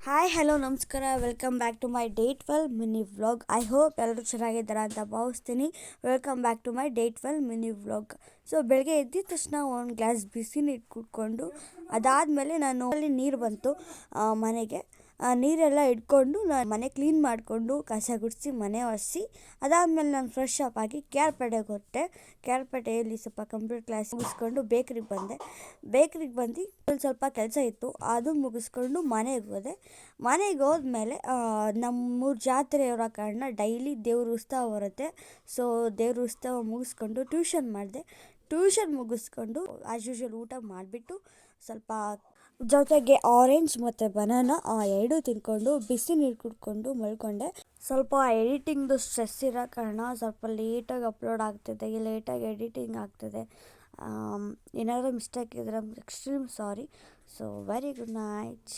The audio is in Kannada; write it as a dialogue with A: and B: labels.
A: ಹಾಯ್ ಹಲೋ ನಮಸ್ಕಾರ welcome back to my day 12 mini vlog. I hope ಎಲ್ಲರೂ ಚೆನ್ನಾಗಿದ್ದಾರೆ ಅಂತ ಭಾವಿಸ್ತೀನಿ. Welcome back to my day 12 mini vlog. So ಬೆಳಗ್ಗೆ ಎದ್ದಿದ ತಕ್ಷಣ ಒಂದು ಗ್ಲಾಸ್ ಬಿಸಿ ನೀರು ಕುಡ್ಕೊಂಡು ಅದಾದಮೇಲೆ ನಾನು ಅಲ್ಲಿ ನೀರು ಬಂತು ಮನೆಗೆ. ನೀರೆಲ್ಲ ಇಟ್ಕೊಂಡು ನಾನು ಮನೆ ಕ್ಲೀನ್ ಮಾಡಿಕೊಂಡು ಕಸ ಗುಡಿಸಿ ಮನೆ ಒರೆಸಿ ಅದಾದಮೇಲೆ ನಾನು ಫ್ರೆಶ್ ಅಪ್ ಆಗಿ ಕ್ಯಾರ್ಪೇಟೆಗೆ ಹೊರಟೆ. ಕ್ಯಾರ್ಪೇಟೆಯಲ್ಲಿ ಸ್ವಲ್ಪ ಕಂಪ್ಯೂಟರ್ ಕ್ಲಾಸ್ ಮುಗಿಸ್ಕೊಂಡು ಬೇಕ್ರಿಗೆ ಬಂದೆ. ಬೇಕ್ರಿಗೆ ಬಂದು ಸ್ವಲ್ಪ ಕೆಲಸ ಇತ್ತು, ಅದು ಮುಗಿಸ್ಕೊಂಡು ಮನೆಗೆ ಹೋದೆ. ಮನೆಗೆ ಹೋದ್ಮೇಲೆ ನಮ್ಮೂರ ಜಾತ್ರೆ ಇರೋ ಕಾರಣ ಡೈಲಿ ದೇವ್ರ ಉತ್ಸವ ಬರುತ್ತೆ. ಸೊ ದೇವ್ರ ಉತ್ಸವ ಮುಗಿಸ್ಕೊಂಡು ಟ್ಯೂಷನ್ ಮಾಡಿದೆ. ಟ್ಯೂಷನ್ ಮುಗಿಸ್ಕೊಂಡು ಆ್ಯಸ್ ಯೂಶ್ವಲ್ ಊಟ ಮಾಡಿಬಿಟ್ಟು ಸ್ವಲ್ಪ ಜೊತೆಗೆ ಆರೆಂಜ್ ಮತ್ತು ಬನಾನ ಎರಡೂ ತಿಂದ್ಕೊಂಡು ಬಿಸಿ ನೀರು ಕುಡ್ಕೊಂಡು ಮಲ್ಕೊಂಡೆ. ಸ್ವಲ್ಪ ಎಡಿಟಿಂಗ್ದು ಸ್ಟ್ರೆಸ್ ಇರೋ ಕಾರಣ ಸ್ವಲ್ಪ ಲೇಟಾಗಿ ಅಪ್ಲೋಡ್ ಆಗ್ತಿದೆ, ಲೇಟಾಗಿ ಎಡಿಟಿಂಗ್ ಆಗ್ತಿದೆ. ಏನಾದರೂ ಮಿಸ್ಟೇಕ್ ಇದ್ದರೆ extreme sorry. So very good night.